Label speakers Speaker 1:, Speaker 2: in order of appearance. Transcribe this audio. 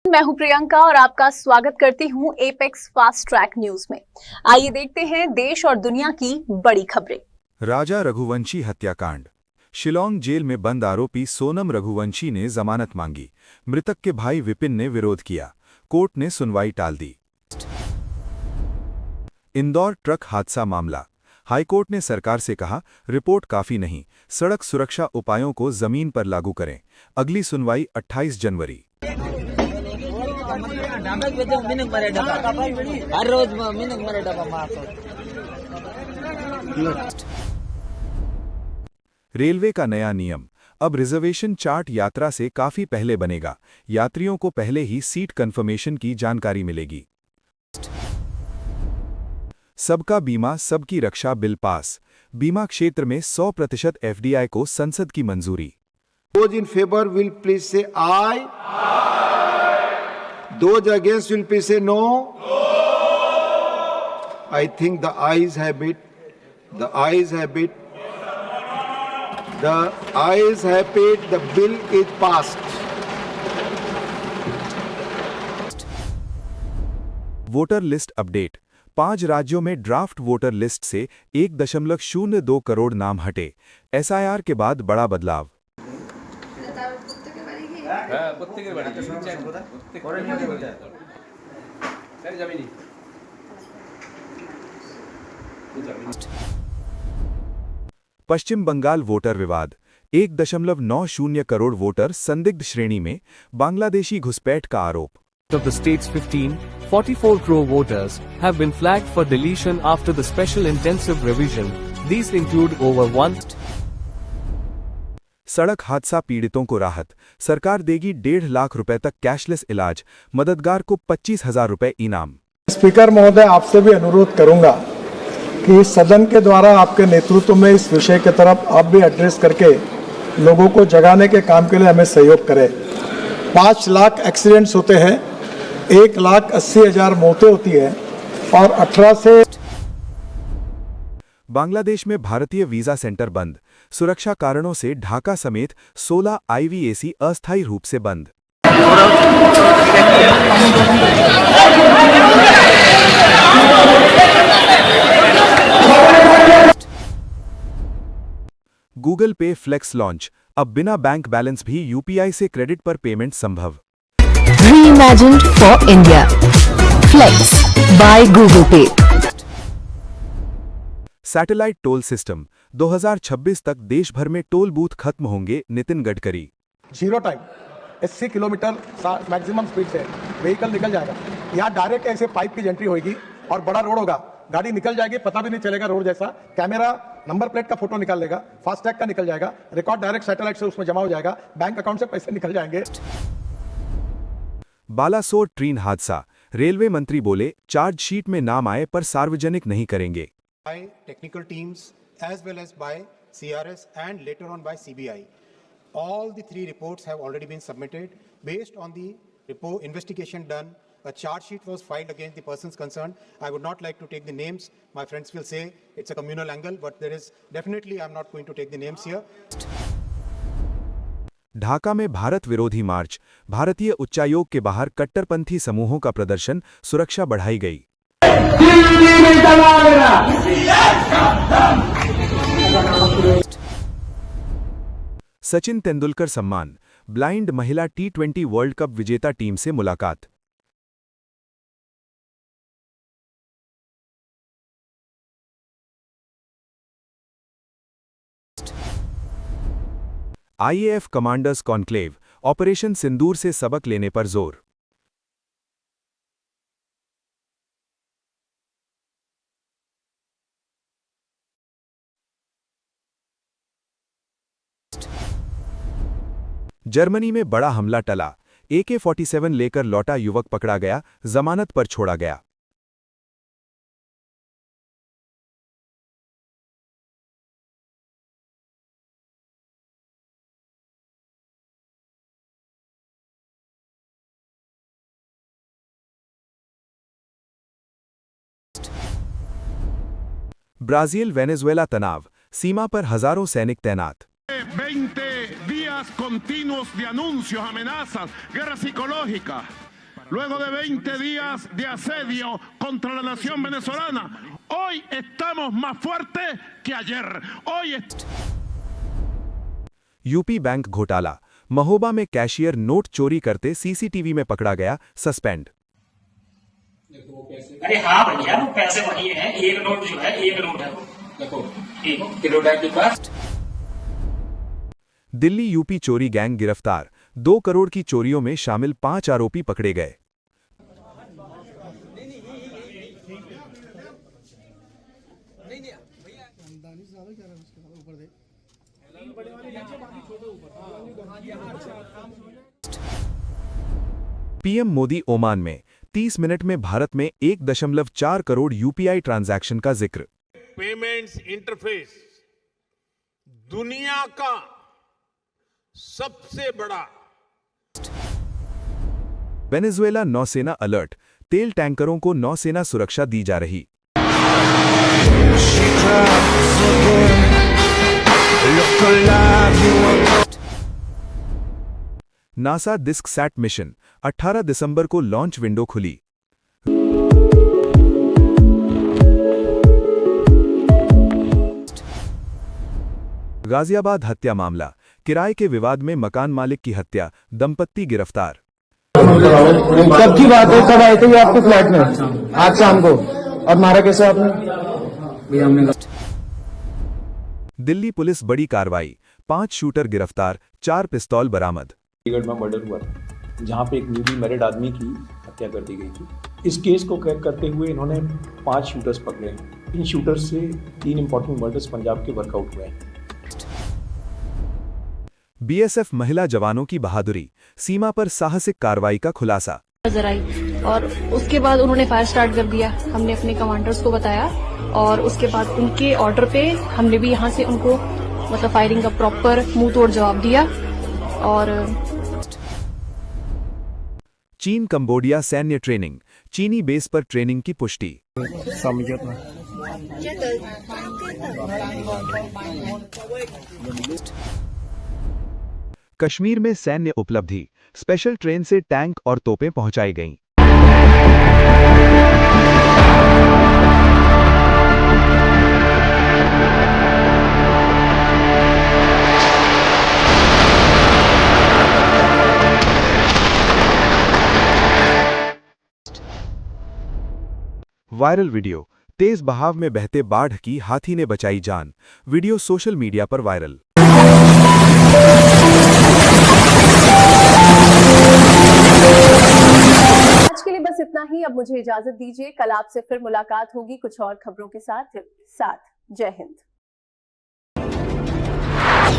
Speaker 1: मैं हूं प्रियंका और आपका स्वागत करती हूं एपेक्स फास्ट ट्रैक न्यूज में। आइए देखते हैं देश और दुनिया की बड़ी खबरें।
Speaker 2: राजा रघुवंशी हत्याकांड। शिलांग जेल में बंद आरोपी सोनम रघुवंशी ने जमानत मांगी। मृतक के भाई विपिन ने विरोध किया। कोर्ट ने सुनवाई टाल दी। इंदौर ट्रक हादसा मामला। हाईकोर्ट ने सरकार से कहा, रिपोर्ट काफी नहीं, सड़क सुरक्षा उपायों को जमीन पर लागू करें। अगली सुनवाई 28 जनवरी। रेलवे का नया नियम। अब रिजर्वेशन चार्ट यात्रा से काफी पहले बनेगा। यात्रियों को पहले ही सीट कंफर्मेशन की जानकारी मिलेगी। सबका बीमा सबकी रक्षा बिल पास। बीमा क्षेत्र में 100% एफडीआई को संसद की मंजूरी।
Speaker 3: Those in favor will please say aye. Those against will please say no. I think the ayes have it. The ayes have it. The ayes have it. The bill is passed.
Speaker 2: Voter list update. 5 राज्यों में draft voter list से 1.02 करोड़ नाम हटे। SIR के बाद बड़ा बदलाव। पश्चिम Bengal voter विवाद। 1.90 करोड़ वोटर संदिग्ध श्रेणी में, बांग्लादेशी घुसपैठ का आरोप।
Speaker 4: Of the state's 44 crore voters have been flagged for deletion after the special intensive revision. These include over 1
Speaker 2: सड़क हादसा पीड़ितों को राहत। सरकार देगी 1.5 लाख रुपए तक कैशलेस इलाज। मददगार को 25,000 रुपए इनाम।
Speaker 5: स्पीकर महोदय, आपसे भी अनुरोध करूंगा कि सदन के द्वारा आपके नेतृत्व में इस विषय की तरफ आप भी एड्रेस करके लोगों को जगाने के काम के लिए हमें सहयोग करें। 5 लाख एक्सीडेंट्स होते हैं, 1,80,000 मौतें होती है और 18 से।
Speaker 2: बांग्लादेश में भारतीय वीजा सेंटर बंद। सुरक्षा कारणों से ढाका समेत 16 आईवीएसी अस्थायी रूप से बंद। गूगल पे फ्लेक्स लॉन्च। अब बिना बैंक बैलेंस भी यूपीआई से क्रेडिट पर पेमेंट संभव।
Speaker 6: Reimagined for India. Flex by Google Pay.
Speaker 2: Satellite toll system. 2026 तक देश भर में टोल बूथ खत्म होंगे, Nitin Gadkari.
Speaker 5: 0 time 80 kilometre maximum speed से व्हीकल निकल जाएगा। यहाँ डायरेक्ट ऐसे पाइप की एंट्री होगी और बड़ा रोड होगा, गाड़ी निकल जाएगी, पता भी नहीं चलेगा रोड जैसा। कैमरा नंबर प्लेट का फोटो निकाल लेगा, फास्टैग का निकल जाएगा, रिकॉर्ड डायरेक्ट सैटेलाइट से उसमें जमा हो जाएगा, बैंक अकाउंट से पैसे निकल जाएंगे।
Speaker 2: बालासोर ट्रेन हादसा। रेलवे मंत्री बोले, चार्जशीट में नाम आए पर सार्वजनिक नहीं करेंगे।
Speaker 7: By technical teams as well as by CRS and later on by CBI. All the 3 reports have already been submitted. Based on the report investigation done, a charge sheet was filed against the persons concerned. I would not like to take the names. My friends will say it's a communal angle, but there is definitely I'm not going to take the names here.
Speaker 2: Dhaka में भारत विरोधी मार्च। भारतीय उच्चायोग के बाहर कट्टरपंथी समूहों का प्रदर्शन, सुरक्षा बढ़ाई गई। सचिन तेंदुलकर सम्मान। ब्लाइंड महिला T20 वर्ल्ड कप विजेता टीम से मुलाकात। IAF commanders conclave. ऑपरेशन सिंदूर से सबक लेने पर जोर। जर्मनी में बड़ा हमला टला। AK-47 लेकर लौटा युवक पकड़ा गया, जमानत पर छोड़ा गया। ब्राजील वेनेजुएला तनाव। सीमा पर हजारों सैनिक तैनात।
Speaker 8: 20 días continuos de anuncios, amenazas, guerra psicológica. luego de 20 días de asedio contra la nación venezolana, hoy estamos más fuertes que ayer. Hoy
Speaker 2: UP bank घोटाला, महोबा में कैशियर नोट चोरी करते सीसीटीवी में पकड़ा गया, सस्पेंड।
Speaker 9: अरे हाँ भैया, वो पैसे वही हैं, एक नोट जो है, एक नोट है, देखो 1 किलोमीटर के पास।
Speaker 2: दिल्ली यूपी चोरी गैंग गिरफ्तार, 2 करोड़ की चोरियों में शामिल 5 आरोपी पकड़े गए। पीएम मोदी ओमान में 30 मिनट में भारत में 1.4 करोड़ यूपीआई ट्रांजैक्शन का जिक्र।
Speaker 8: पेमेंट्स इंटरफेस दुनिया का सबसे बड़ा।
Speaker 2: वेनेजुएला नौसेना अलर्ट, तेल टैंकरों को नौसेना सुरक्षा दी जा रही। नासा डिस्क सैट मिशन, 18 दिसंबर को लॉन्च विंडो खुली। गाजियाबाद हत्या मामला, किराए के विवाद में मकान मालिक की हत्या, दंपत्ति गिरफ्तार।
Speaker 10: कब की बात है, कब आए थे ये आपके फ्लैट में? आज शाम को। और मारा कैसे आपने?
Speaker 2: दिल्ली पुलिस बड़ी कार्रवाई, 5 शूटर गिरफ्तार, 4 पिस्तौल बरामद।
Speaker 11: चंडीगढ़ में मर्डर हुआ था, जहां पे एक न्यूली मैरिड आदमी की हत्या कर दी गई थी। इस केस को क्रैक करते हुए इन्होंने 5 शूटर्स पकड़े हैं। इन शूटर्स से 3 इंपॉर्टेंट मर्डर्स पंजाब के वर्कआउट हुए हैं।
Speaker 2: बीएसएफ महिला जवानों की बहादुरी, सीमा पर साहसिक कार्रवाई का खुलासा।
Speaker 12: नजर आई और उसके बाद उन्होंने फायर स्टार्ट कर दिया। हमने अपने कमांडर्स को बताया और उसके बाद उनके ऑर्डर पे हमने भी यहाँ से उनको मतलब फायरिंग का प्रॉपर मुंह तोड़ जवाब दिया। और
Speaker 2: चीन कंबोडिया सैन्य ट्रेनिंग, चीनी बेस पर ट्रेनिंग की पुष्टि। कश्मीर में सैन्य उपलब्धि, स्पेशल ट्रेन से टैंक और तोपें पहुंचाई गईं। वायरल वीडियो, तेज बहाव में बहते बाढ़ की हाथी ने बचाई जान, वीडियो सोशल मीडिया पर वायरल।
Speaker 1: आज के लिए बस इतना ही। अब मुझे इजाजत दीजिए, कल आपसे फिर मुलाकात होगी कुछ और खबरों के साथ। जय हिंद।